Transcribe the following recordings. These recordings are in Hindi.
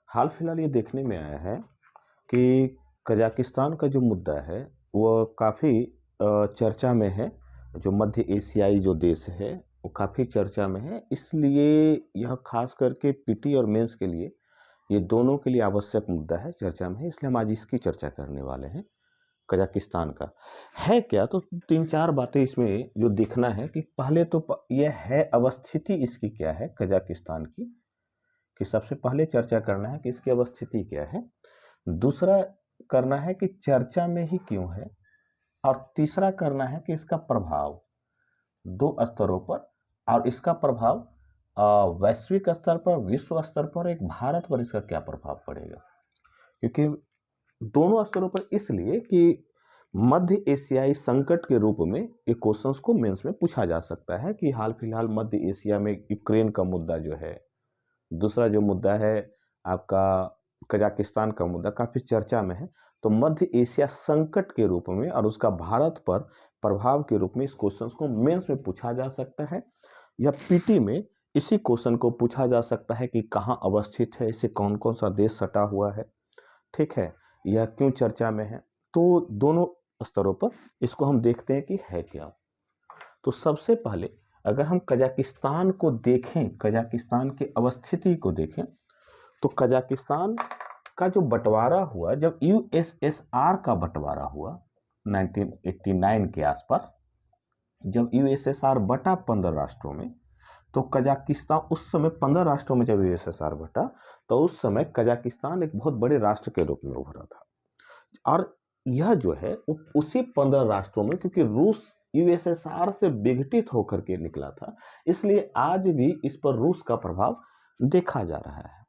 हाल फिलहाल ये देखने में आया है कि कजाकिस्तान का जो मुद्दा है वो काफ़ी चर्चा में है। जो मध्य एशियाई जो देश है वो काफ़ी चर्चा में है, इसलिए यह खास करके पीटी और मेंस के लिए, ये दोनों के लिए आवश्यक मुद्दा है, चर्चा में है। इसलिए हम आज इसकी चर्चा करने वाले हैं। कजाकिस्तान का है क्या, तो तीन चार बातें इसमें जो देखना है कि पहले तो यह है अवस्थिति इसकी क्या है कजाकिस्तान की, कि सबसे पहले चर्चा करना है कि इसकी अवस्थिति क्या है। दूसरा करना है कि चर्चा में ही क्यों है, और तीसरा करना है कि इसका प्रभाव दो स्तरों पर, और इसका प्रभाव वैश्विक स्तर पर, विश्व स्तर पर, एक भारत पर इसका क्या प्रभाव पड़ेगा। क्योंकि दोनों स्तरों पर इसलिए कि मध्य एशियाई संकट के रूप में ये क्वेश्चंस को मेंस में पूछा जा सकता है कि हाल फिलहाल मध्य एशिया में यूक्रेन का मुद्दा जो है, दूसरा जो मुद्दा है आपका कजाकिस्तान का मुद्दा काफ़ी चर्चा में है। तो मध्य एशिया संकट के रूप में और उसका भारत पर प्रभाव के रूप में इस क्वेश्चन को मेंस में पूछा जा सकता है, या पीटी में इसी क्वेश्चन को पूछा जा सकता है कि कहाँ अवस्थित है, इसे कौन कौन सा देश सटा हुआ है, ठीक है, यह क्यों चर्चा में है। तो दोनों स्तरों पर इसको हम देखते हैं कि है क्या। तो सबसे पहले अगर हम कजाकिस्तान को देखें, कजाकिस्तान की अवस्थिति को देखें, तो कजाकिस्तान का जो बंटवारा हुआ, जब यूएसएसआर का बंटवारा हुआ 1989 के आसपास, जब यूएसएसआर बटा 15 राष्ट्रों में, तो कजाकिस्तान उस समय 15 राष्ट्रों में जब यूएसएसआर बटा, तो उस समय कजाकिस्तान एक बहुत बड़े राष्ट्र के रूप में उभरा था। और यह जो है उसी 15 राष्ट्रों में, क्योंकि रूस यूएसएसआर से विघटित होकर के निकला था, इसलिए आज भी इस पर रूस का प्रभाव देखा जा रहा है।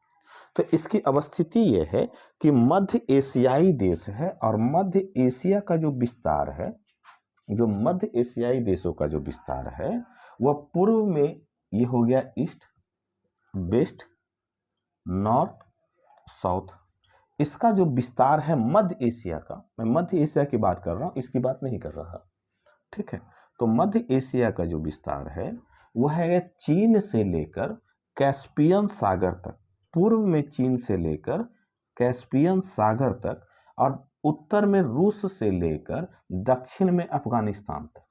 तो इसकी अवस्थिति यह है कि मध्य एशियाई देश है, और मध्य एशिया का जो विस्तार है, जो मध्य एशियाई देशों का जो विस्तार है, वह पूर्व में ये हो गया ईस्ट, वेस्ट, नॉर्थ, साउथ। इसका जो विस्तार है मध्य एशिया का, मैं मध्य एशिया की बात कर रहा हूं, इसकी बात नहीं कर रहा, ठीक है। तो मध्य एशिया का जो विस्तार है वह है चीन से लेकर कैस्पियन सागर तक, पूर्व में चीन से लेकर कैस्पियन सागर तक, और उत्तर में रूस से लेकर दक्षिण में अफगानिस्तान तक।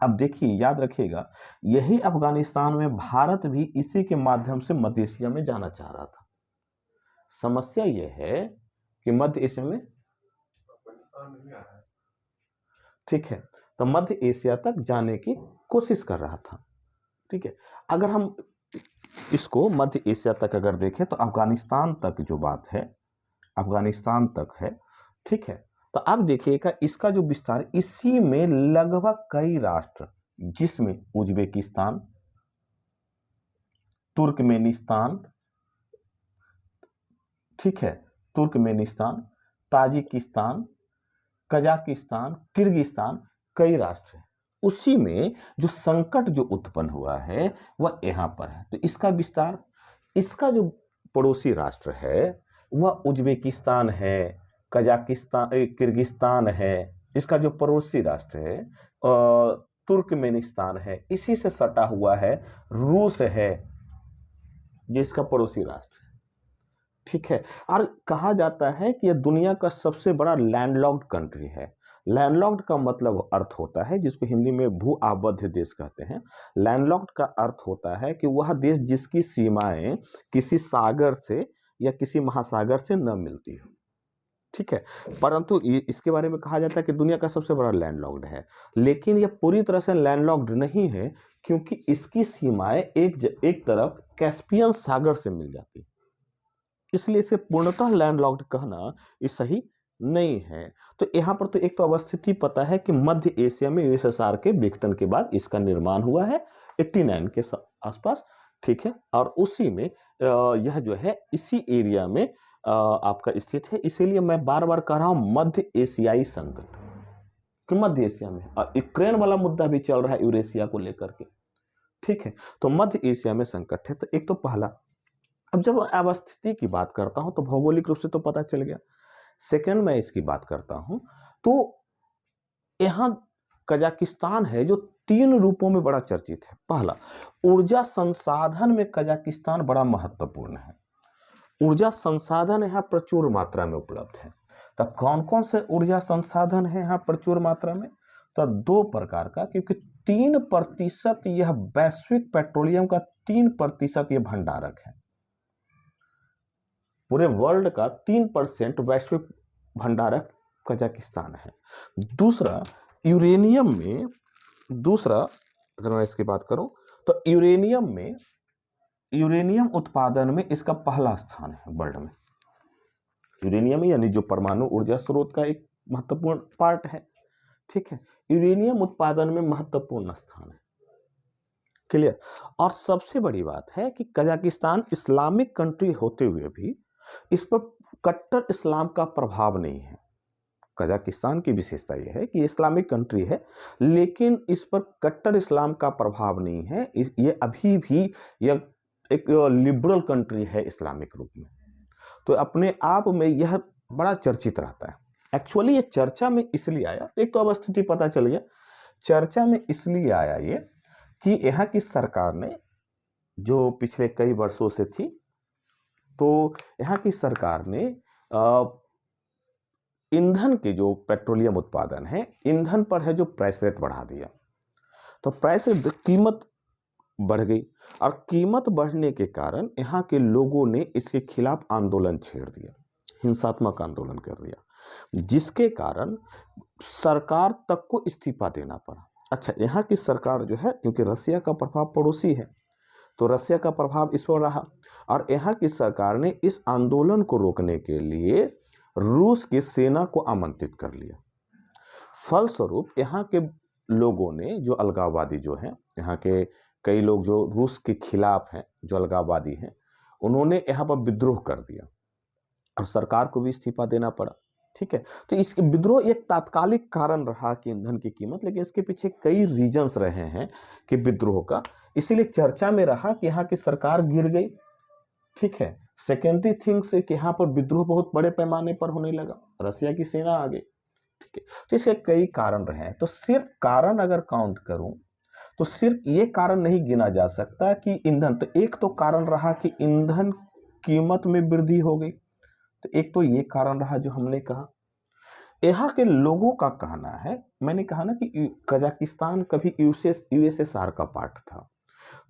अब देखिए, याद रखिएगा, यही अफगानिस्तान में भारत भी इसी के माध्यम से मध्य एशिया में जाना चाह रहा था। समस्या यह है कि मध्य एशिया में, ठीक है, तो मध्य एशिया तक जाने की कोशिश कर रहा था, ठीक है। अगर हम इसको मध्य एशिया तक अगर देखें, तो अफगानिस्तान तक जो बात है, अफगानिस्तान तक है, ठीक है। तो अब देखिएगा इसका जो विस्तार, इसी में लगभग कई राष्ट्र, जिसमें उज्बेकिस्तान, तुर्कमेनिस्तान, ठीक है, तुर्कमेनिस्तान, ताजिकिस्तान, कजाकिस्तान, किर्गिस्तान, कई राष्ट्र हैं। उसी में जो संकट जो उत्पन्न हुआ है वह यहाँ पर है। तो इसका विस्तार, इसका जो पड़ोसी राष्ट्र है वह उज्बेकिस्तान है, कजाकिस्तान, किर्गिस्तान है, इसका जो पड़ोसी राष्ट्र है तुर्कमेनिस्तान है, इसी से सटा हुआ है रूस है, ये इसका पड़ोसी राष्ट्र है, ठीक है। और कहा जाता है कि यह दुनिया का सबसे बड़ा लैंडलॉक्ड कंट्री है। लैंडलॉक्ड का मतलब अर्थ होता है, जिसको हिंदी में भू आबद्ध देश कहते हैं। लैंडलॉक्ड का अर्थ होता है कि वह देश जिसकी सीमाएं किसी सागर से या किसी महासागर से न मिलती हो, ठीक है। परंतु इसके बारे में कहा जाता है कि दुनिया का सबसे बड़ा लैंडलॉक्ड है, लेकिन यह पूरी तरह से लैंडलॉक्ड नहीं है, क्योंकि इसकी सीमाएं एक तरफ कैस्पियन सागर से मिल जाती है, इसलिए इसे पूर्णतः लैंडलॉक्ड कहना ये सही नहीं है। तो यहाँ पर तो एक तो अवस्थिति पता है कि मध्य एशिया में यूएसएसआर के विघटन के बाद इसका निर्माण हुआ है 89 के आसपास, ठीक है। और उसी में यह जो है इसी एरिया में आपका स्थित है। इसीलिए मैं बार बार कह रहा हूं मध्य एशियाई संकट, कि मध्य एशिया में, और यूक्रेन वाला मुद्दा भी चल रहा है यूरेशिया को लेकर के, ठीक है। तो मध्य एशिया में संकट है। तो एक तो पहला, अब जब अवस्थिति की बात करता हूं तो भौगोलिक रूप से तो पता चल गया। सेकंड मैं इसकी बात करता हूं तो यहां कजाकिस्तान है जो 3 रूपों में बड़ा चर्चित है। पहला, ऊर्जा संसाधन में कजाकिस्तान बड़ा महत्वपूर्ण है। ऊर्जा संसाधन यहाँ प्रचुर मात्रा में उपलब्ध है। तो कौन कौन से ऊर्जा संसाधन है यहाँ प्रचुर मात्रा में? तो 2 प्रकार का, क्योंकि 3% यह वैश्विक पेट्रोलियम का 3% ये भंडारक है। पूरे वर्ल्ड का 3% वैश्विक भंडारक कजाकिस्तान है। दूसरा यूरेनियम में, अगर मैं इसकी बात करूं तो यूरेनियम उत्पादन में इसका पहला स्थान है वर्ल्ड में। यूरेनियम यानी जो परमाणु ऊर्जा स्रोत का एक महत्वपूर्ण पार्ट है, ठीक है, यूरेनियम उत्पादन में महत्वपूर्ण स्थान है। क्लियर? और सबसे बड़ी बात है कि कजाकिस्तान इस्लामिक कंट्री होते हुए भी इस पर कट्टर इस्लाम का प्रभाव नहीं है। कजाकिस्तान की विशेषता यह है कि इस्लामिक कंट्री है, लेकिन इस पर कट्टर इस्लाम का प्रभाव नहीं है। ये अभी भी यह एक लिबरल कंट्री है इस्लामिक रूप में। तो अपने आप में यह बड़ा चर्चित रहता है। एक्चुअली ये चर्चा में इसलिए आया, एक तो अब स्थिति पता चल गया, चर्चा में इसलिए आया ये कि यहाँ की सरकार ने, जो पिछले कई वर्षों से थी, तो यहाँ की सरकार ने ईंधन के जो पेट्रोलियम उत्पादन है, ईंधन पर है जो प्राइस रेट बढ़ा दिया। तो प्राइस रेट, कीमत बढ़ गई, और कीमत बढ़ने के कारण यहाँ के लोगों ने इसके खिलाफ आंदोलन छेड़ दिया, हिंसात्मक आंदोलन कर दिया, जिसके कारण सरकार तक को इस्तीफा देना पड़ा। अच्छा, यहाँ की सरकार जो है, क्योंकि रसिया का प्रभाव पड़ोसी है, तो रसिया का प्रभाव इस पर रहा, और यहाँ की सरकार ने इस आंदोलन को रोकने के लिए रूस की सेना को आमंत्रित कर लिया। फलस्वरूप यहाँ के लोगों ने, जो अलगाववादी जो हैं, यहाँ के कई लोग जो रूस के खिलाफ हैं, जो अलगाववादी हैं, उन्होंने यहाँ पर विद्रोह कर दिया और सरकार को भी इस्तीफा देना पड़ा। ठीक है, तो इसके विद्रोह एक तात्कालिक कारण रहा कि ईंधन की कीमत, लेकिन इसके पीछे कई रीजंस रहे हैं कि विद्रोह का, इसीलिए चर्चा में रहा कि यहाँ की सरकार गिर गई। ठीक है, सेकेंडरी थिंग से कि यहाँ पर विद्रोह बहुत बड़े पैमाने पर होने लगा, रसिया की सेना आ गई। ठीक है, तो इसके कई कारण रहे हैं। तो सिर्फ कारण अगर काउंट करूं तो सिर्फ ये कारण नहीं गिना जा सकता कि ईंधन, तो एक तो कारण रहा कि ईंधन कीमत में वृद्धि हो गई, तो एक तो ये कारण रहा जो हमने कहा। यहाँ के लोगों का कहना है, मैंने कहा ना कि कजाकिस्तान कभी यूएसएसआर का पार्ट था,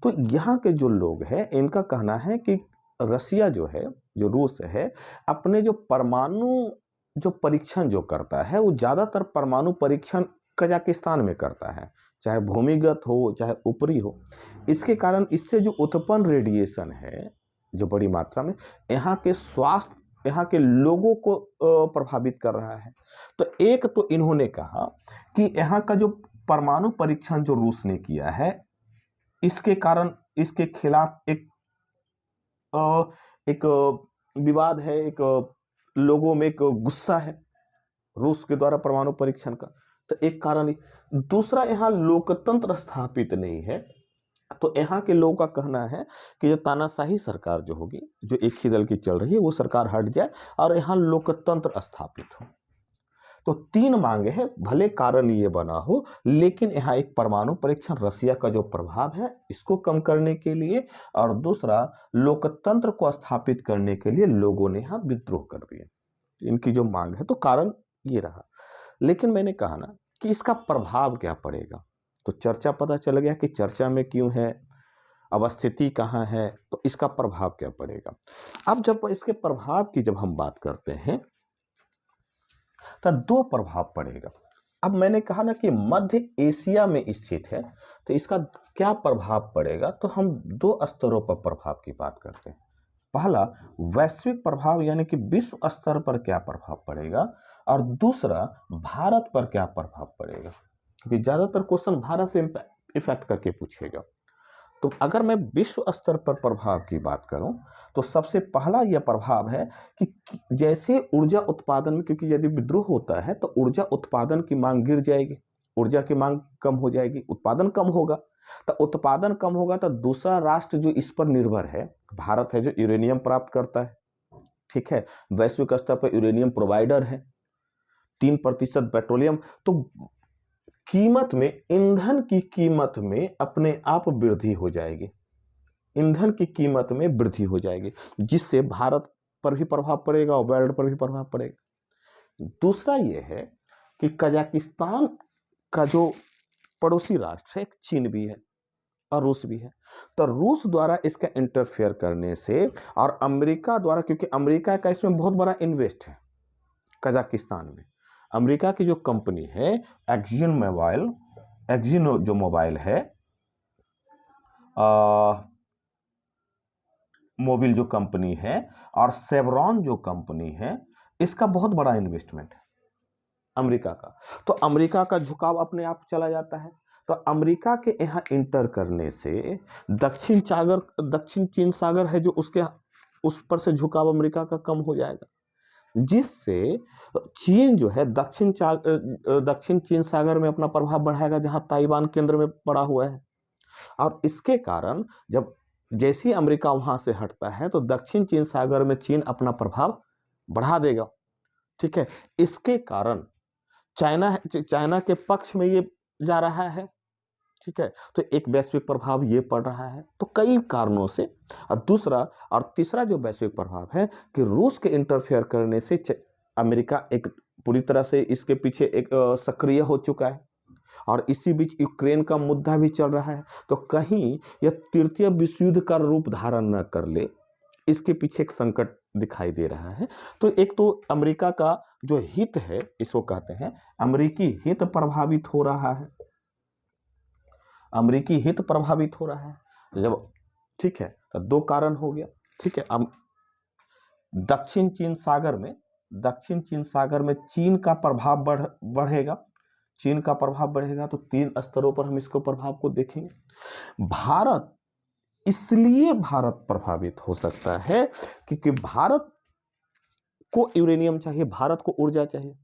तो यहाँ के जो लोग हैं इनका कहना है कि रसिया जो है, जो रूस है, अपने जो परमाणु जो परीक्षण जो करता है, वो ज़्यादातर परमाणु परीक्षण कजाकिस्तान में करता है, चाहे भूमिगत हो चाहे ऊपरी हो। इसके कारण इससे जो उत्पन्न रेडिएशन है, जो बड़ी मात्रा में यहाँ के स्वास्थ्य, यहाँ के लोगों को प्रभावित कर रहा है। तो एक तो इन्होंने कहा कि यहाँ का जो परमाणु परीक्षण जो रूस ने किया है, इसके कारण इसके खिलाफ एक विवाद है, एक लोगों में एक गुस्सा है रूस के द्वारा परमाणु परीक्षण का, तो एक कारण। दूसरा, यहाँ लोकतंत्र स्थापित नहीं है, तो यहाँ के लोगों का कहना है कि जो तानाशाही सरकार जो होगी, जो एक ही दल की चल रही है, वो सरकार हट जाए और यहाँ लोकतंत्र स्थापित हो। तो 3 मांगे हैं, भले कारण ये बना हो, लेकिन यहाँ एक परमाणु परीक्षण, रसिया का जो प्रभाव है इसको कम करने के लिए, और दूसरा लोकतंत्र को स्थापित करने के लिए लोगों ने यहाँ विद्रोह कर दिया। इनकी जो मांग है, तो कारण ये रहा। लेकिन मैंने कहा ना कि इसका प्रभाव क्या पड़ेगा, तो चर्चा पता चल गया कि चर्चा में क्यों है, अब स्थिति कहाँ है, तो इसका प्रभाव क्या पड़ेगा। अब जब इसके प्रभाव की जब हम बात करते हैं तो 2 प्रभाव पड़ेगा। अब मैंने कहा ना कि मध्य एशिया में स्थित है, तो इसका क्या प्रभाव पड़ेगा, तो हम 2 स्तरों पर प्रभाव की बात करते हैं। पहला, वैश्विक प्रभाव, यानी कि विश्व स्तर पर क्या प्रभाव पड़ेगा, और दूसरा भारत पर क्या प्रभाव पड़ेगा, क्योंकि ज्यादातर क्वेश्चन भारत से इफेक्ट करके पूछेगा। तो अगर मैं विश्व स्तर पर प्रभाव की बात करूं तो सबसे पहला यह प्रभाव है कि जैसे ऊर्जा उत्पादन में, क्योंकि यदि विद्रोह होता है तो ऊर्जा उत्पादन की मांग गिर जाएगी, ऊर्जा की मांग कम हो जाएगी, उत्पादन कम होगा। तो उत्पादन कम होगा तो दूसरा राष्ट्र जो इस पर निर्भर है, भारत है, जो यूरेनियम प्राप्त करता है, ठीक है, वैश्विक स्तर पर यूरेनियम प्रोवाइडर है, 3% पेट्रोलियम, तो कीमत में, ईंधन की कीमत में अपने आप वृद्धि हो जाएगी, ईंधन की कीमत में वृद्धि हो जाएगी, जिससे भारत पर भी प्रभाव पड़ेगा और वर्ल्ड पर भी प्रभाव पड़ेगा। दूसरा ये है कि कजाकिस्तान का जो पड़ोसी राष्ट्र है, एक चीन भी है और रूस भी है। तो रूस द्वारा इसका इंटरफेयर करने से और अमेरिका द्वारा, क्योंकि अमेरिका का इसमें बहुत बड़ा इन्वेस्ट है कजाकिस्तान में। अमेरिका की जो कंपनी है एक्जिनो जो मोबाइल है, मोबिल जो कंपनी है, और सेवरॉन जो कंपनी है, इसका बहुत बड़ा इन्वेस्टमेंट है अमेरिका का। तो अमेरिका का झुकाव अपने आप चला जाता है। तो अमेरिका के यहाँ इंटर करने से दक्षिण चीन सागर है जो उसके उस पर से झुकाव अमेरिका का कम हो जाएगा, जिससे चीन जो है दक्षिण चीन सागर में अपना प्रभाव बढ़ाएगा, जहां ताइवान केंद्र में पड़ा हुआ है। और इसके कारण जब जैसे ही अमेरिका वहां से हटता है तो दक्षिण चीन सागर में चीन अपना प्रभाव बढ़ा देगा। ठीक है, इसके कारण चाइना के पक्ष में ये जा रहा है। ठीक है, तो एक वैश्विक प्रभाव ये पड़ रहा है, तो कई कारणों से। और तीसरा जो वैश्विक प्रभाव है कि रूस के इंटरफेयर करने से अमेरिका एक पूरी तरह से इसके पीछे एक सक्रिय हो चुका है, और इसी बीच यूक्रेन का मुद्दा भी चल रहा है। तो कहीं यह तृतीय विश्व युद्ध का रूप धारण न कर ले, इसके पीछे एक संकट दिखाई दे रहा है। तो एक तो अमेरिका का जो हित है, इसको कहते हैं अमेरिकी हित प्रभावित हो रहा है, अमेरिकी हित प्रभावित हो रहा है जब। ठीक है, तो दो कारण हो गया। ठीक है, दक्षिण चीन सागर में चीन का प्रभाव बढ़ेगा। चीन का प्रभाव बढ़ेगा तो 3 स्तरों पर हम इसको प्रभाव को देखेंगे। इसलिए भारत प्रभावित हो सकता है क्योंकि भारत को यूरेनियम चाहिए, भारत को ऊर्जा चाहिए।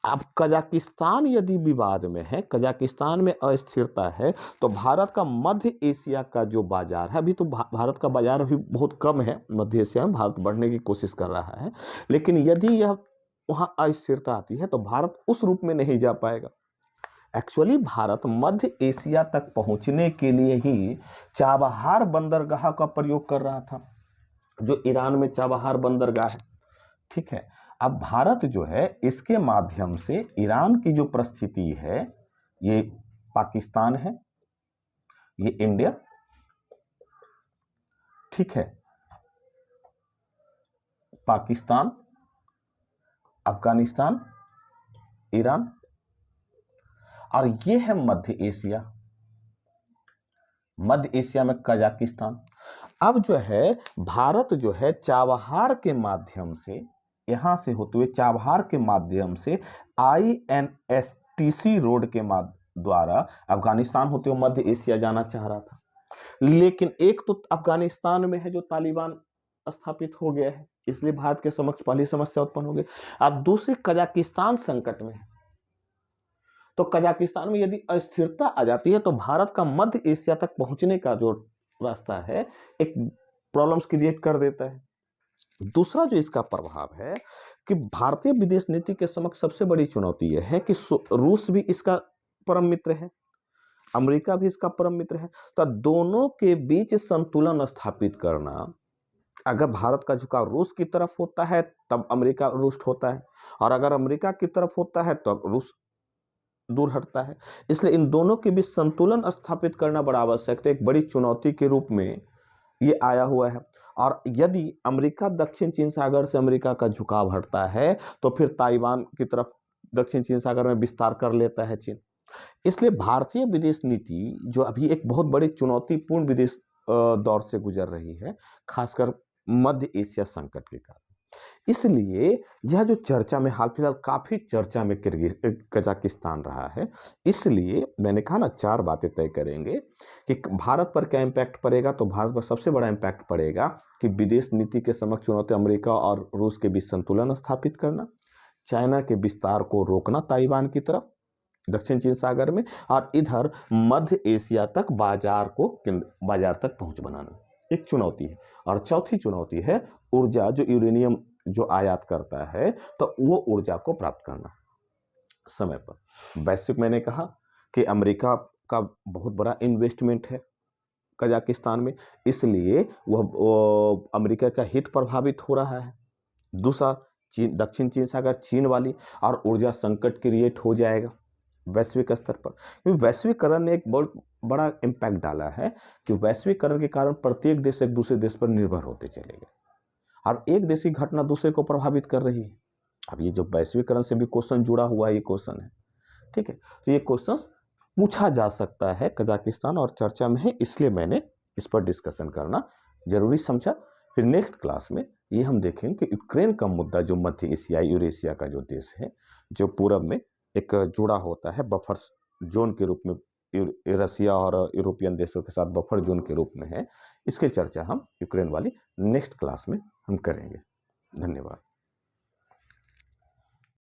अब कजाकिस्तान यदि विवाद में है, कजाकिस्तान में अस्थिरता है, तो भारत का मध्य एशिया का जो बाजार है, अभी तो भारत का बाजार अभी बहुत कम है मध्य एशिया में, भारत बढ़ने की कोशिश कर रहा है, लेकिन यदि यह वहां अस्थिरता आती है तो भारत उस रूप में नहीं जा पाएगा। एक्चुअली भारत मध्य एशिया तक पहुंचने के लिए ही चाबहार बंदरगाह का प्रयोग कर रहा था, जो ईरान में चाबहार बंदरगाह है। ठीक है, अब भारत जो है इसके माध्यम से ईरान की जो परिस्थिति है, ये पाकिस्तान है, ये इंडिया, ठीक है, पाकिस्तान, अफगानिस्तान, ईरान, और ये है मध्य एशिया। मध्य एशिया में कजाकिस्तान। अब जो है भारत जो है चाबहार के माध्यम से, यहां से होते हुए चाबहार के माध्यम से INSTC रोड के द्वारा अफगानिस्तान होते हुए मध्य एशिया जाना चाह रहा था। लेकिन एक तो अफगानिस्तान में है जो तालिबान स्थापित हो गया है, इसलिए भारत के समक्ष पहली समस्या उत्पन्न हो गई। अब दूसरी कजाकिस्तान संकट में है, तो कजाकिस्तान में यदि अस्थिरता आ जाती है तो भारत का मध्य एशिया तक पहुंचने का जो रास्ता है एक प्रॉब्लम्स क्रिएट कर देता है। दूसरा जो इसका प्रभाव है कि भारतीय विदेश नीति के समक्ष सबसे बड़ी चुनौती यह है कि रूस भी इसका परम मित्र है, अमेरिका भी इसका परम मित्र है। तो दोनों के बीच संतुलन स्थापित करना, अगर भारत का झुकाव रूस की तरफ होता है तब अमेरिका रुष्ट होता है, और अगर अमेरिका की तरफ होता है तब रूस दूर हटता है। इसलिए इन दोनों के बीच संतुलन स्थापित करना बड़ा आवश्यक है, एक बड़ी चुनौती के रूप में ये आया हुआ है। और यदि अमेरिका दक्षिण चीन सागर से अमेरिका का झुकाव हटता है तो फिर ताइवान की तरफ दक्षिण चीन सागर में विस्तार कर लेता है चीन। इसलिए भारतीय विदेश नीति जो अभी एक बहुत बड़ी चुनौतीपूर्ण विदेश दौर से गुजर रही है, खासकर मध्य एशिया संकट के कारण। इसलिए यह जो चर्चा में हाल फिलहाल काफी चर्चा में कजाकिस्तान रहा है, इसलिए मैंने कहा ना 4 बातें तय करेंगे कि भारत पर क्या इम्पैक्ट पड़ेगा। तो भारत पर सबसे बड़ा इम्पैक्ट पड़ेगा कि विदेश नीति के समक्ष चुनौती अमेरिका और रूस के बीच संतुलन स्थापित करना, चाइना के विस्तार को रोकना ताइवान की तरफ दक्षिण चीन सागर में, और इधर मध्य एशिया तक बाजार तक पहुंच बनाना एक चुनौती है। और चौथी चुनौती है ऊर्जा, जो यूरेनियम जो आयात करता है तो वो ऊर्जा को प्राप्त करना समय पर। वैश्विक मैंने कहा कि अमेरिका का बहुत बड़ा इन्वेस्टमेंट है कजाकिस्तान में, इसलिए वह अमेरिका का हित प्रभावित हो रहा है। दूसरा, चीन, दक्षिण चीन सागर, चीन वाली, और ऊर्जा संकट क्रिएट हो जाएगा वैश्विक स्तर पर, क्योंकि वैश्वीकरण ने एक बहुत बड़ा इम्पैक्ट डाला है कि वैश्वीकरण के कारण प्रत्येक देश एक दूसरे देश पर निर्भर होते चले गए, और एक देश की घटना दूसरे को प्रभावित कर रही है। अब ये जो वैश्वीकरण से भी क्वेश्चन जुड़ा हुआ है, ये क्वेश्चन है, ठीक है। तो ये क्वेश्चन पूछा जा सकता है कजाकिस्तान, और चर्चा में है, इसलिए मैंने इस पर डिस्कशन करना जरूरी समझा। फिर नेक्स्ट क्लास में ये हम देखेंगे कि यूक्रेन का मुद्दा, जो मध्य एशिया, यूरेशिया का जो देश है, जो पूरब में एक जुड़ा होता है, बफर जोन के रूप में रसिया और यूरोपियन देशों के साथ बफर जोन के रूप में है, इसकी चर्चा हम यूक्रेन वाली नेक्स्ट क्लास में हम करेंगे। धन्यवाद।